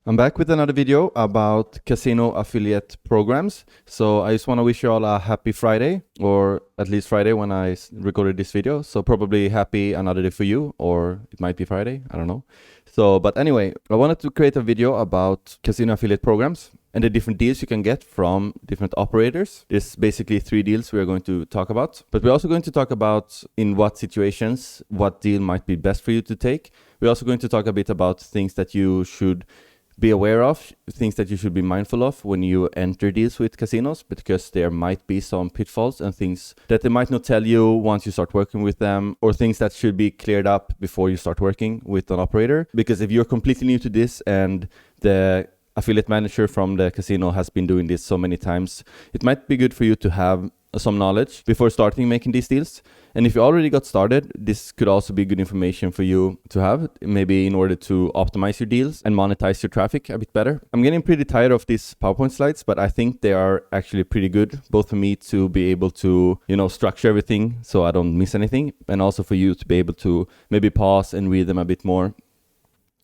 I'm back with another video about casino affiliate programs. So I just want to wish you all a happy Friday, or at least Friday when I recorded this video. So probably happy another day for you, or it might be Friday, I don't know. So, but anyway, I wanted to create a video about casino affiliate programs and the different deals you can get from different operators. There's basically 3 deals we are going to talk about, but we're also going to talk about in what situations, what deal might be best for you to take. We're also going to talk a bit about things that you should be aware of, things that you should be mindful of when you enter deals with casinos, because there might be some pitfalls and things that they might not tell you once you start working with them, or things that should be cleared up before you start working with an operator. Because if you're completely new to this and the affiliate manager from the casino has been doing this so many times, it might be good for you to have some knowledge before starting making these deals. And if you already got started, this could also be good information for you to have, maybe in order to optimize your deals and monetize your traffic a bit better. I'm getting pretty tired of these PowerPoint slides, but I think they are actually pretty good, both for me to be able to, structure everything so I don't miss anything, and also for you to be able to maybe pause and read them a bit more.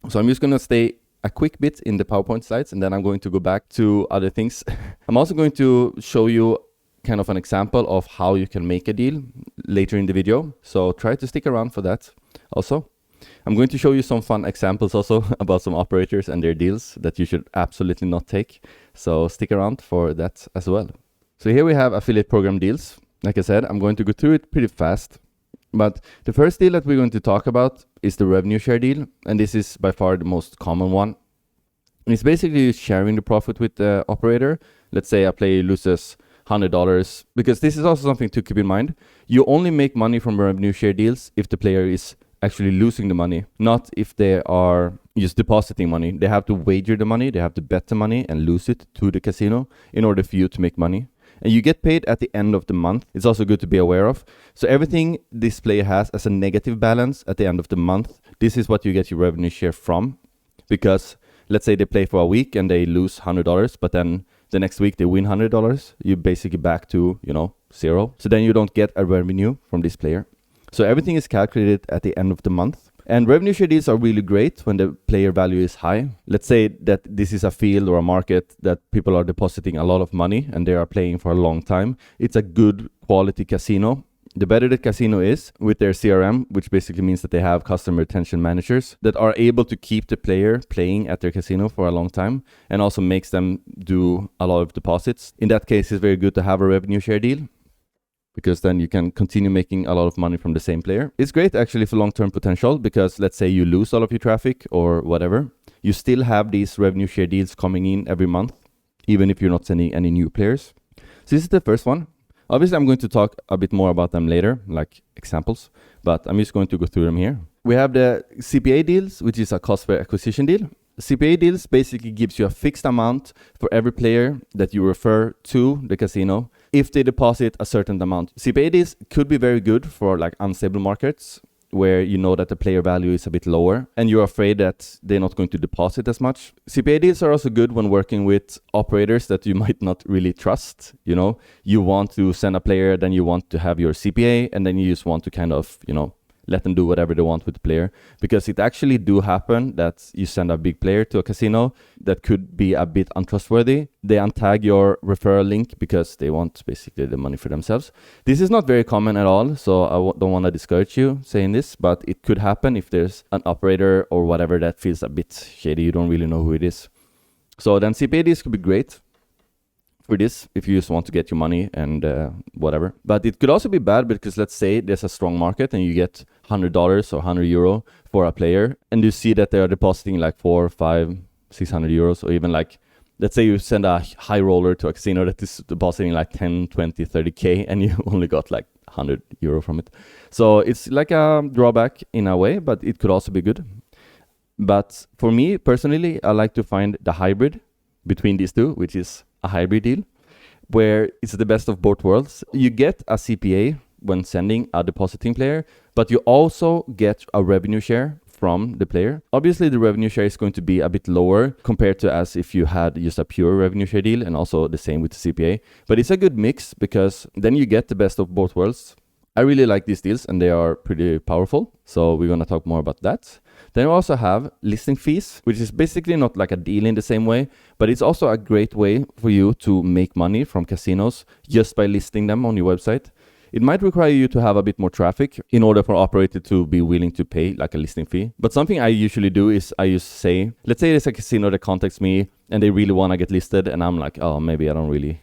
So I'm just going to stay a quick bit in the PowerPoint slides, and then I'm going to go back to other things. I'm also going to show you kind of an example of how you can make a deal later in the video. So try to stick around for that also. I'm going to show you some fun examples also about some operators and their deals that you should absolutely not take. So stick around for that as well. So here we have affiliate program deals. Like I said, I'm going to go through it pretty fast. But the first deal that we're going to talk about is the revenue share deal. And this is by far the most common one. And it's basically sharing the profit with the operator. Let's say a player loses $100, because this is also something to keep in mind. You only make money from revenue share deals if the player is actually losing the money, not if they are just depositing money. They have to wager the money, they have to bet the money and lose it to the casino in order for you to make money. And you get paid at the end of the month. It's also good to be aware of. So everything this player has as a negative balance at the end of the month, this is what you get your revenue share from. Because let's say they play for a week and they lose $100, but then the next week they win $100, you're basically back to, zero. So then you don't get a revenue from this player. So everything is calculated at the end of the month. And revenue share deals are really great when the player value is high. Let's say that this is a field or a market that people are depositing a lot of money and they are playing for a long time. It's a good quality casino. The better the casino is with their CRM, which basically means that they have customer retention managers that are able to keep the player playing at their casino for a long time, and also makes them do a lot of deposits. In that case, it's very good to have a revenue share deal, because then you can continue making a lot of money from the same player. It's great actually for long-term potential, because let's say you lose all of your traffic or whatever, you still have these revenue share deals coming in every month, even if you're not sending any new players. So this is the first one. Obviously, I'm going to talk a bit more about them later, like examples, but I'm just going to go through them here. We have the CPA deals, which is a cost per acquisition deal. CPA deals basically gives you a fixed amount for every player that you refer to the casino if they deposit a certain amount. CPA deals could be very good for like unstable markets, where you know that the player value is a bit lower and you're afraid that they're not going to deposit as much. CPA deals are also good when working with operators that you might not really trust. You want to send a player, then you want to have your CPA, and then you just want to kind of, let them do whatever they want with the player. Because it actually do happen that you send a big player to a casino that could be a bit untrustworthy. They untag your referral link because they want basically the money for themselves. This is not very common at all, so I don't want to discourage you saying this, but it could happen if there's an operator or whatever that feels a bit shady. You don't really know who it is. So then CPA deals could be great for this if you just want to get your money and whatever. But it could also be bad, because let's say there's a strong market and you get $100 or €100 for a player, and you see that they are depositing like 400, 500, 600 euros, or even like, let's say you send a high roller to a casino that is depositing like 10, 20, 30K, and you only got like €100 from it. So it's like a drawback in a way, but it could also be good. But for me personally, I like to find the hybrid between these two, which is a hybrid deal, where it's the best of both worlds. You get a CPA when sending a depositing player, but you also get a revenue share from the player. Obviously, the revenue share is going to be a bit lower compared to as if you had just a pure revenue share deal, and also the same with the CPA. But it's a good mix, because then you get the best of both worlds. I really like these deals and they are pretty powerful. So we're going to talk more about that. Then we also have listing fees, which is basically not like a deal in the same way, but it's also a great way for you to make money from casinos just by listing them on your website. It might require you to have a bit more traffic in order for operator to be willing to pay like a listing fee. But something I usually do is I just say, let's say there's a casino that contacts me and they really want to get listed and I'm like, oh, maybe I don't really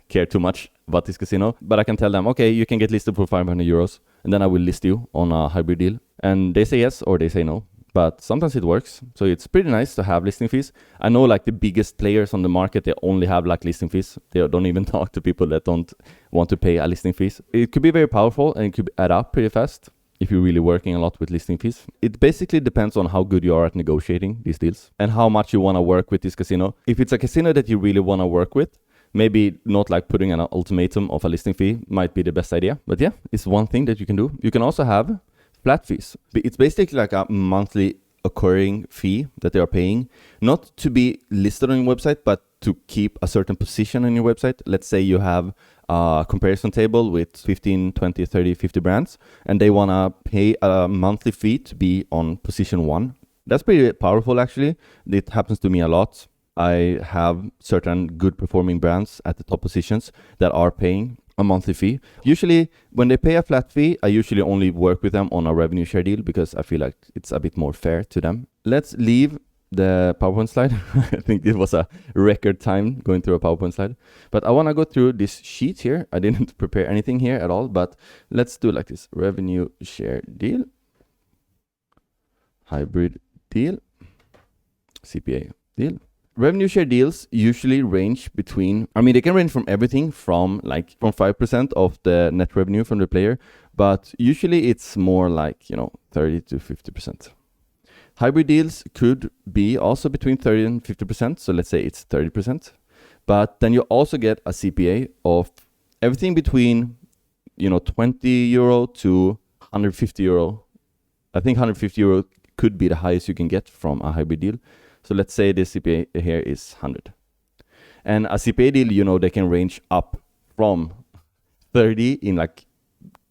care too much about this casino. But I can tell them, okay, you can get listed for 500 euros and then I will list you on a hybrid deal. And they say yes or they say no. But sometimes it works. So it's pretty nice to have listing fees. I know like the biggest players on the market, they only have like listing fees. They don't even talk to people that don't want to pay a listing fees. It could be very powerful and it could add up pretty fast if you're really working a lot with listing fees. It basically depends on how good you are at negotiating these deals and how much you want to work with this casino. If it's a casino that you really want to work with, maybe not like putting an ultimatum of a listing fee might be the best idea. But yeah, it's one thing that you can do. You can also have flat fees. It's basically like a monthly occurring fee that they are paying, not to be listed on your website, but to keep a certain position on your website. Let's say you have a comparison table with 15, 20, 30, 50 brands, and they want to pay a monthly fee to be on position 1. That's pretty powerful, actually. It happens to me a lot. I have certain good performing brands at the top positions that are paying a monthly fee. Usually when they pay a flat fee, I usually only work with them on a revenue share deal because I feel like it's a bit more fair to them. Let's leave the PowerPoint slide. I think it was a record time going through a PowerPoint slide. But I want to go through this sheet here. I didn't prepare anything here at all, but let's do like this. Revenue share deal, hybrid deal, CPA deal. Revenue share deals usually range between, they can range from everything from 5% of the net revenue from the player, but usually it's more like, 30 to 50%. Hybrid deals could be also between 30 and 50%. So let's say it's 30%, but then you also get a CPA of everything between, 20 euro to 150 euro. I think 150 euro could be the highest you can get from a hybrid deal. So let's say the CPA here is 100. And a CPA deal, they can range up from 30 in like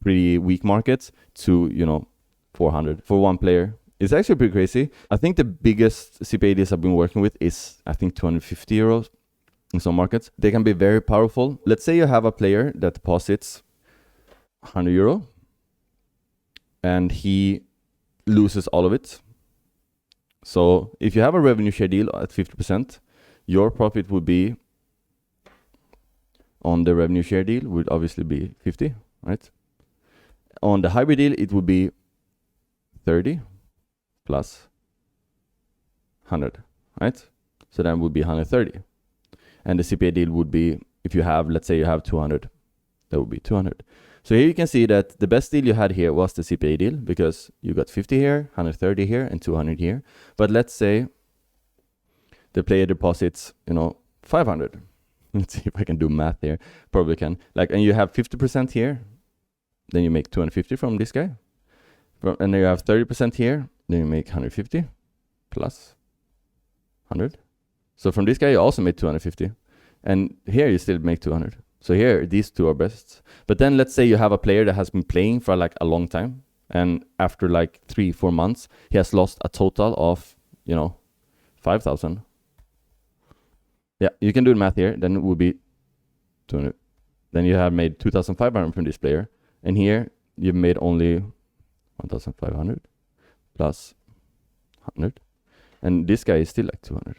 pretty weak markets to, 400 for one player. It's actually pretty crazy. I think the biggest CPA deals I've been working with is, I think, 250 euros in some markets. They can be very powerful. Let's say you have a player that deposits 100 euro and he loses all of it. So if you have a revenue share deal at 50%, your profit would be on the revenue share deal would obviously be 50, right? On the hybrid deal, it would be 30 plus 100, right? So then would be 130. And the CPA deal would be, if you have, let's say you have 200, that would be 200. So here you can see that the best deal you had here was the CPA deal because you got 50 here, 130 here, and 200 here. But let's say the player deposits, 500. Let's see if I can do math here. Probably can. And you have 50% here, then you make 250 from this guy. And then you have 30% here, then you make 150 plus 100. So from this guy, you also made 250. And here you still make 200. So here, these two are best. But then let's say you have a player that has been playing for a long time. And after 3-4 months, he has lost a total of, 5,000. Yeah, you can do the math here. Then it would be 200. Then you have made 2,500 from this player. And here, you've made only 1,500 plus 100. And this guy is still 200.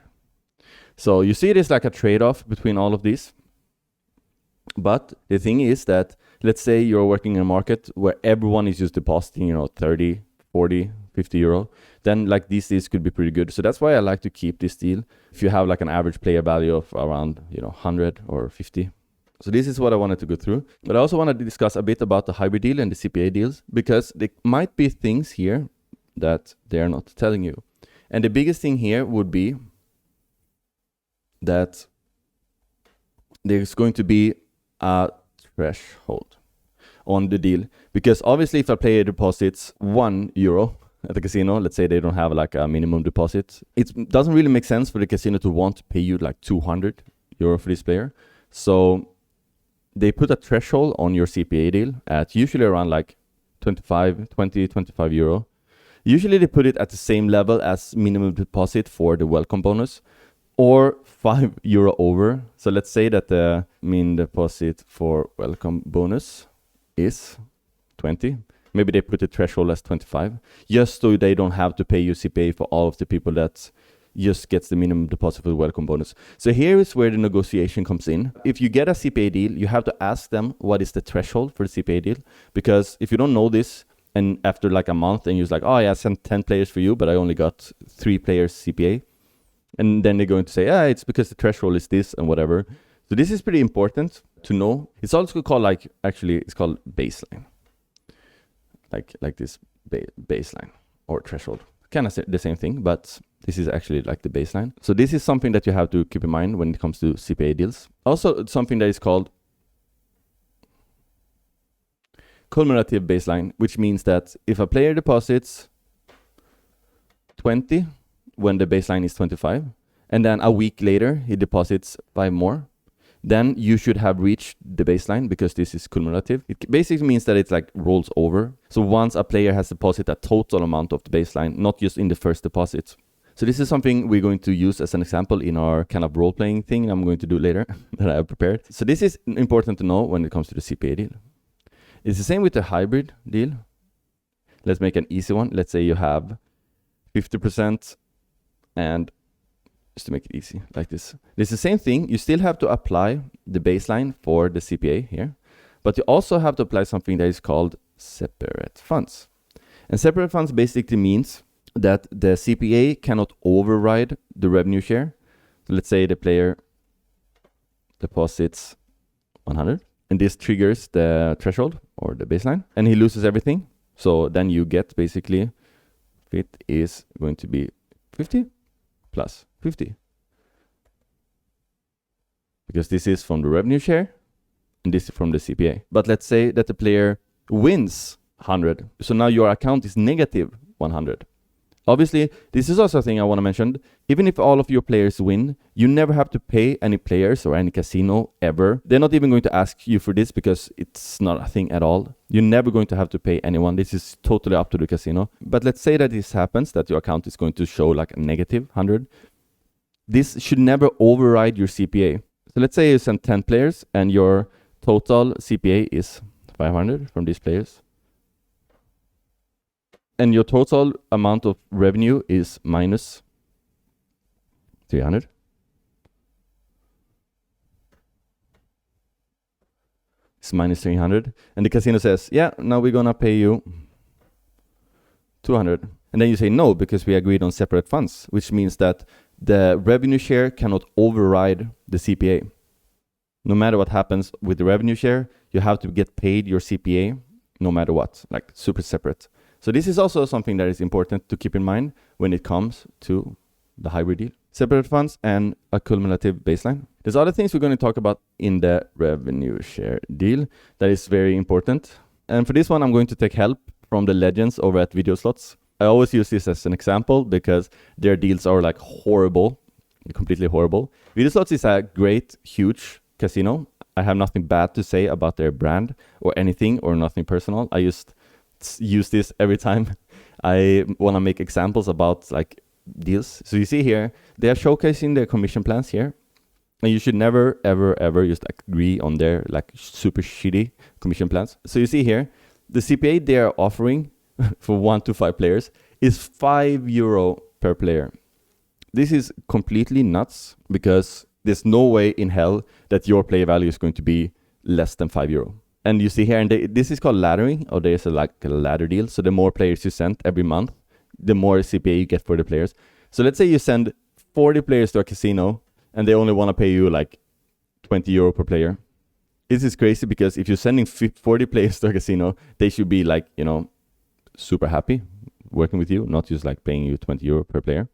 So you see it is like a trade-off between all of these. But the thing is that, let's say you're working in a market where everyone is just depositing, 30, 40, 50 euro, then these deals could be pretty good. So that's why I like to keep this deal. If you have an average player value of around, 100 or 50. So this is what I wanted to go through. But I also wanted to discuss a bit about the hybrid deal and the CPA deals, because there might be things here that they're not telling you. And the biggest thing here would be that there's going to be a threshold on the deal, because obviously if a player deposits 1 euro at the casino, let's say they don't have a minimum deposit, it doesn't really make sense for the casino to want to pay you 200 euro for this player. So they put a threshold on your CPA deal at usually around like 25 euro. Usually they put it at the same level as minimum deposit for the welcome bonus, or 5 euro over. So let's say that the min deposit for welcome bonus is 20. Maybe they put the threshold as 25, just so they don't have to pay you CPA for all of the people that just gets the minimum deposit for the welcome bonus. So here is where the negotiation comes in. If you get a CPA deal, you have to ask them what is the threshold for the CPA deal, because if you don't know this, and after like a month and you're like, oh yeah, I sent 10 players for you, but I only got 3 players CPA. And then they're going to say, it's because the threshold is this and whatever. So this is pretty important to know. It's also called it's called baseline. Like this baseline or threshold. Kind of the same thing, but this is actually like the baseline. So this is something that you have to keep in mind when it comes to CPA deals. Also, something that is called cumulative baseline, which means that if a player deposits 20 when the baseline is 25, and then a week later he deposits 5 more, then you should have reached the baseline, because this is cumulative. It basically means that it's like rolls over. So once a player has deposited a total amount of the baseline, not just in the first deposit. So this is something we're going to use as an example in our kind of role-playing thing I'm going to do later that I have prepared. So this is important to know when it comes to the CPA deal. It's the same with the hybrid deal. Let's make an easy one. Let's say you have 50%, and just to make it easy, like this. It's the same thing. You still have to apply the baseline for the CPA here, but you also have to apply something that is called separate funds. And separate funds basically means that the CPA cannot override the revenue share. So let's say the player deposits 100, and this triggers the threshold or the baseline, and he loses everything. So then you get basically, it is going to be 50 plus 50. Because this is from the revenue share, and this is from the CPA. But let's say that the player wins 100. So now your account is negative 100. Obviously, this is also a thing I want to mention. Even if all of your players win, you never have to pay any players or any casino ever. They're not even going to ask you for this, because it's not a thing at all. You're never going to have to pay anyone. This is totally up to the casino. But let's say that this happens, that your account is going to show like a negative 100. This should never override your CPA. So let's say you send 10 players and your total CPA is 500 from these players. And your total amount of revenue is minus 300. It's minus 300. And the casino says, yeah, now we're going to pay you 200. And then you say no, because we agreed on separate funds, which means that the revenue share cannot override the CPA. No matter what happens with the revenue share, you have to get paid your CPA no matter what, like super separate. So this is also something that is important to keep in mind when it comes to the hybrid deal. Separate funds and a cumulative baseline. There's other things we're going to talk about in the revenue share deal that is very important. And for this one, I'm going to take help from the legends over at Video Slots. I always use this as an example because their deals are like horrible, completely horrible. Video Slots is a great, huge casino. I have nothing bad to say about their brand or anything, or nothing personal. I just use this every time I want to make examples about like deals. So you see here, they are showcasing their commission plans here. And you should never, ever, ever just agree on their like super shitty commission plans. So you see here, the CPA they are offering for 1 to 5 players is €5 per player. This is completely nuts, because there's no way in hell that your player value is going to be less than €5. And you see here, and this is called laddering, or there's like a ladder deal. So the more players you send every month, the more CPA you get for the players. So let's say you send 40 players to a casino and they only want to pay you like €20 per player. This is crazy, because if you're sending 40 players to a casino, they should be like, you know, super happy working with you, not just like paying you €20 per player.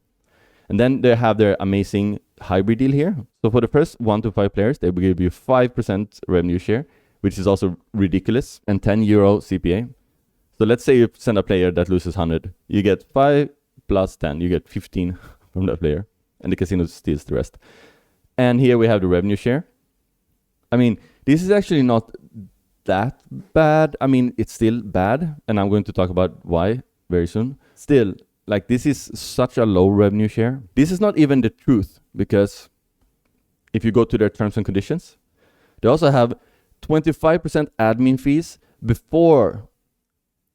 And then they have their amazing hybrid deal here. So for the first 1 to 5 players, they will give you 5% revenue share, which is also ridiculous, and €10 CPA. So let's say you send a player that loses 100. You get 5 plus 10. You get 15 from that player, and the casino steals the rest. And here we have the revenue share. I mean, this is actually not that bad. I mean, it's still bad, and I'm going to talk about why very soon. Still, like, this is such a low revenue share. This is not even the truth, because if you go to their terms and conditions, they also have 25% admin fees before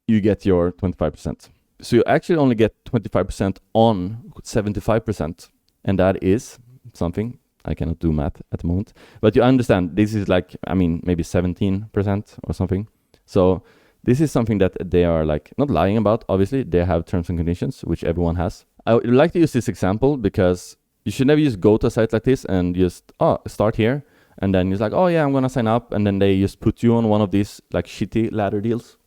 you get your 25%. So you actually only get 25% on 75%. And that is something, I cannot do math at the moment, but you understand, this is like, I mean, maybe 17% or something. So this is something that they are like not lying about. Obviously, they have terms and conditions, which everyone has. I would like to use this example because you should never just go to a site like this and just, start here. And then it's like, oh yeah, I'm going to sign up. And then they just put you on one of these like shitty ladder deals.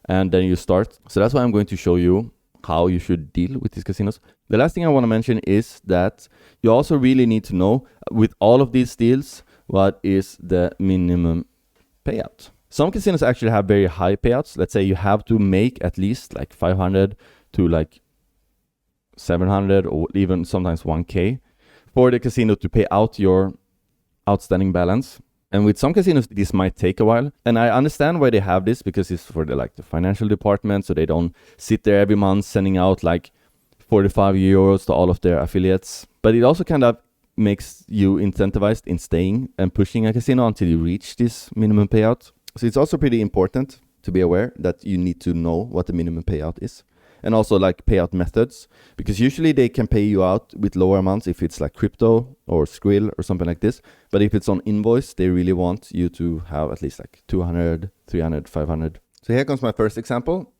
And then you start. So that's why I'm going to show you how you should deal with these casinos. The last thing I want to mention is that you also really need to know with all of these deals, what is the minimum payout. Some casinos actually have very high payouts. Let's say you have to make at least like 500 to like 700 or even sometimes 1K for the casino to pay out your outstanding balance. And with some casinos, this might take a while. And I understand why they have this, because it's for the financial department, so they don't sit there every month sending out like 45 euros to all of their affiliates. But it also kind of makes you incentivized in staying and pushing a casino until you reach this minimum payout. So it's also pretty important to be aware that you need to know what the minimum payout is. And also like payout methods, because usually they can pay you out with lower amounts if it's like crypto or Skrill or something like this. But if it's on invoice, they really want you to have at least like 200, 300, 500. So here comes my first example.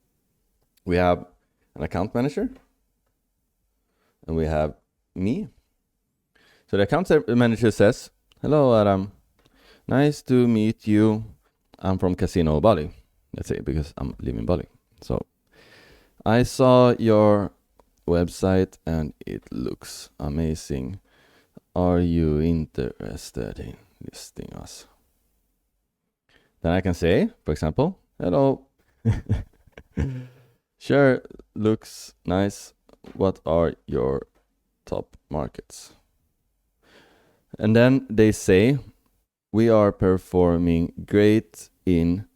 We have an account manager and we have me. So the account manager says, hello, Adam. Nice to meet you. I'm from Casino Bali. Let's say, because I'm living in Bali. So I saw your website and it looks amazing. Are you interested in listing us? Then I can say, for example, hello. Sure, looks nice. What are your top markets? And then they say, we are performing great in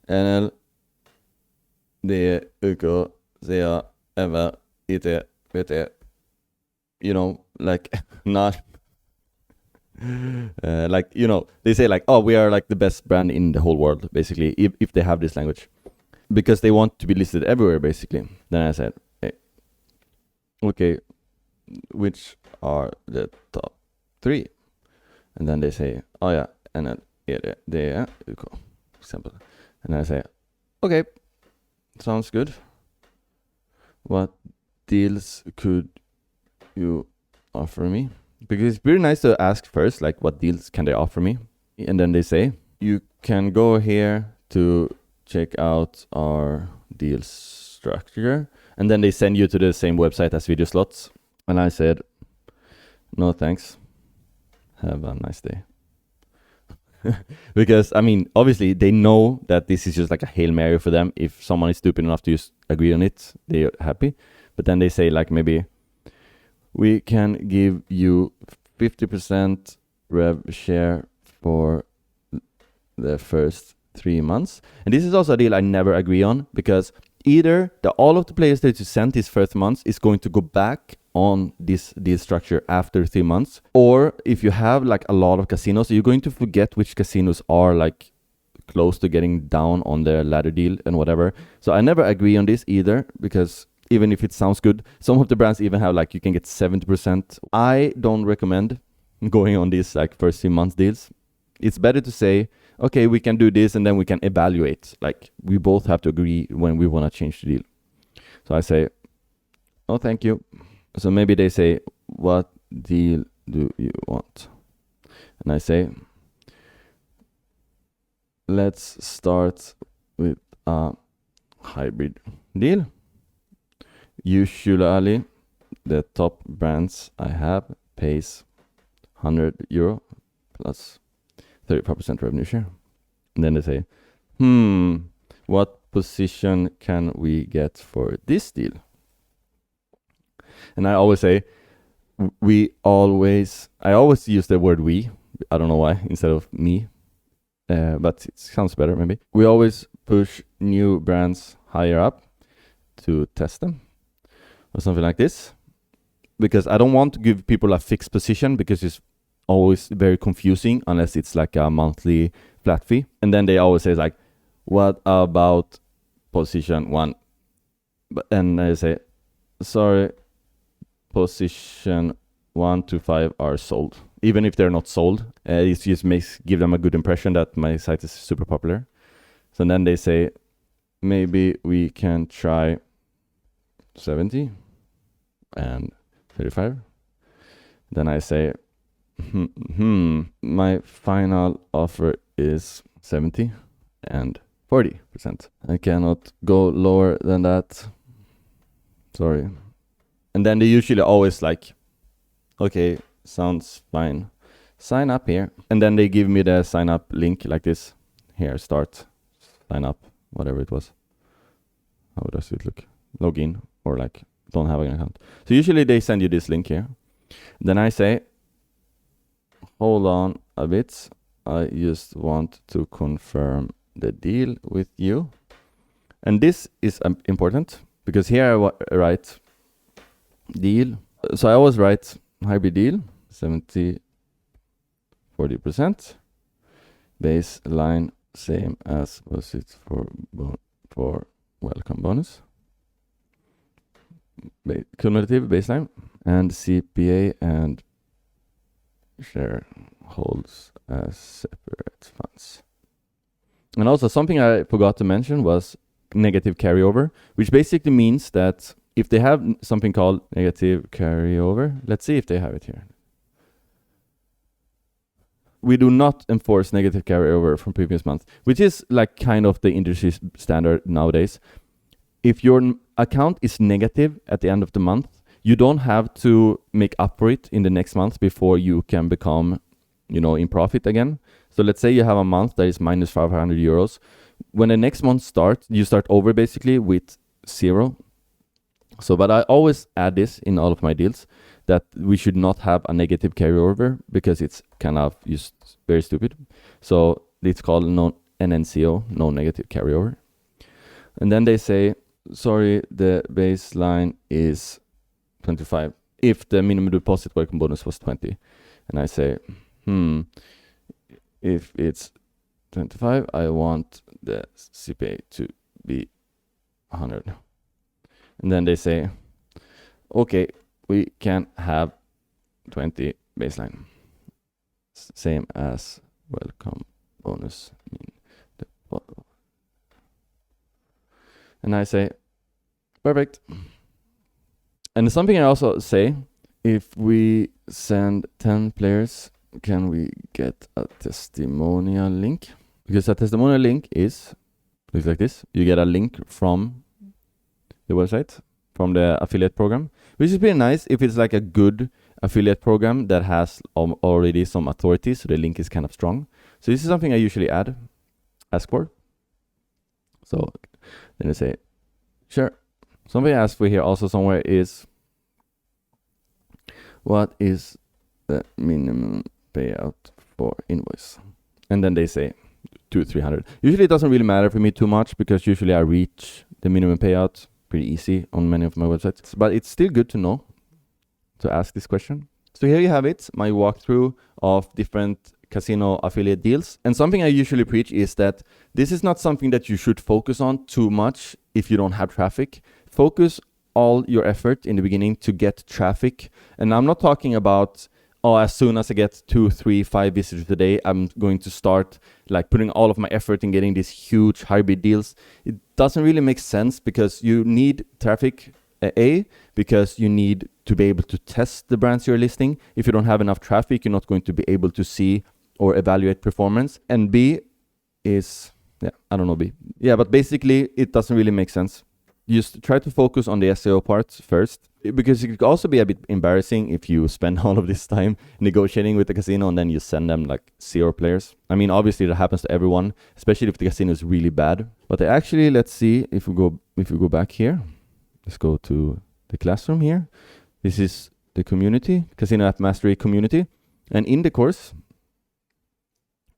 NL, DE, UK, SEA, EVA, IT, PT, you know, like not like, you know, they say like, oh, we are like the best brand in the whole world, basically, if they have this language, because they want to be listed everywhere, basically. Then I said, hey, okay, which are the top 3? And then they say, oh yeah, NL, DE, UK, for example. And I say, okay, sounds good. What deals could you offer me? Because it's very nice to ask first, like, what deals can they offer me? And then they say, you can go here to check out our deal structure. And then they send you to the same website as Video Slots. And I said, no, thanks. Have a nice day. Because, I mean, obviously they know that this is just like a Hail Mary for them. If someone is stupid enough to just agree on it, they're happy. But then they say like, maybe we can give you 50% rev share for the first 3 months. And this is also a deal I never agree on, because either all of the players that you sent these first months is going to go back on this deal structure after 3 months, or if you have like a lot of casinos, you're going to forget which casinos are like close to getting down on their ladder deal and whatever. So I never agree on this either, because even if it sounds good, some of the brands even have like you can get 70%. I don't recommend going on these like first 3 months deals. It's better to say, okay, we can do this and then we can evaluate. Like we both have to agree when we want to change the deal. So I say, oh, thank you. So maybe they say, what deal do you want? And I say, let's start with a hybrid deal. Usually the top brands I have pays €100 plus 35% revenue share. And then they say, what position can we get for this deal? And I always say, I always use the word we, I don't know why, instead of me. But it sounds better maybe. We always push new brands higher up to test them or something like this, because I don't want to give people a fixed position, because it's always very confusing unless it's like a monthly flat fee. And then they always say like, what about position 1? And I say, sorry, position 1 to 5 are sold. Even if they're not sold, it just give them a good impression that my site is super popular. So then they say, maybe we can try 70 and 35. Then I say, my final offer is 70 and 40%. I cannot go lower than that. Sorry. And then they usually always like, okay, sounds fine. Sign up here. And then they give me the sign up link like this. Here, start, sign up, whatever it was. How does it look? Login, or like don't have an account. So usually they send you this link here. Then I say, hold on a bit. I just want to confirm the deal with you. And this is important, because here I write deal. So I always write hybrid deal, 70, 40%. Baseline, same as was it for welcome bonus. Cumulative baseline, and CPA and share holds as separate funds. And also something I forgot to mention was negative carryover, which basically means that if they have something called negative carryover, let's see if they have it here. We do not enforce negative carryover from previous months, which is like kind of the industry standard nowadays. If your account is negative at the end of the month, you don't have to make up for it in the next month before you can become, in profit again. So let's say you have a month that is minus 500 euros. When the next month starts, you start over basically with 0. So, but I always add this in all of my deals, that we should not have a negative carryover, because it's kind of just very stupid. So it's called NNCO, no negative carryover. And then they say, sorry, the baseline is 25 if the minimum deposit welcome bonus was 20. And I say, if it's 25, I want the CPA to be 100. And then they say, okay, we can have 20 baseline, same as welcome bonus. And I say, perfect. And something I also say, if we send 10 players, can we get a testimonial link? Because a testimonial link looks like this. You get a link from the website, from the affiliate program, which is pretty nice if it's like a good affiliate program that has already some authority, so the link is kind of strong. So this is something I usually ask for. So then I say, sure. Something I asked for here also somewhere is, what is the minimum payout for invoice? And then they say 200-300. Usually it doesn't really matter for me too much, because usually I reach the minimum payout pretty easy on many of my websites. But it's still good to know, to ask this question. So here you have it, my walkthrough of different casino affiliate deals. And something I usually preach is that this is not something that you should focus on too much if you don't have traffic. Focus all your effort in the beginning to get traffic. And I'm not talking about, as soon as I get 2, 3, 5 visitors a day, I'm going to start like putting all of my effort in getting these huge hybrid deals. It doesn't really make sense, because you need traffic, because you need to be able to test the brands you're listing. If you don't have enough traffic, you're not going to be able to see or evaluate performance. And B is, but basically it doesn't really make sense. Just try to focus on the SEO part first, because it could also be a bit embarrassing if you spend all of this time negotiating with the casino and then you send them like 0 players. I mean, obviously that happens to everyone, especially if the casino is really bad. But actually, let's see if we go back here. Let's go to the classroom here. This is the community, CasinoAffMastery community. And in the course,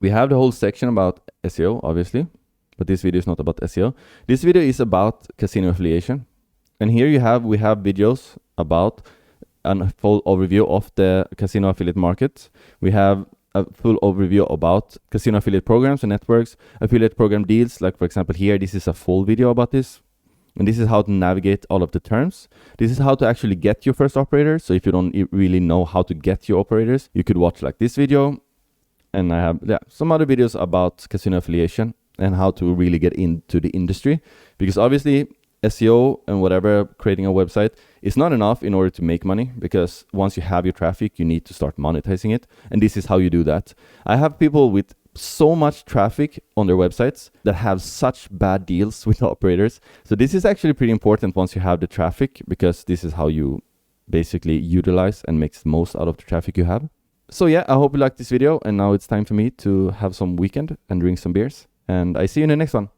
We have the whole section about SEO, obviously, but this video is not about SEO. This video is about casino affiliation. And here we have videos about a full overview of the casino affiliate market. We have a full overview about casino affiliate programs and networks, affiliate program deals. Like for example, here, this is a full video about this. And this is how to navigate all of the terms. This is how to actually get your first operator. So if you don't really know how to get your operators, you could watch like this video. And I have some other videos about casino affiliation and how to really get into the industry. Because obviously SEO and whatever, creating a website is not enough in order to make money, because once you have your traffic, you need to start monetizing it. And this is how you do that. I have people with so much traffic on their websites that have such bad deals with the operators. So this is actually pretty important once you have the traffic, because this is how you basically utilize and make the most out of the traffic you have. So yeah, I hope you liked this video, and now it's time for me to have some weekend and drink some beers, and I see you in the next one.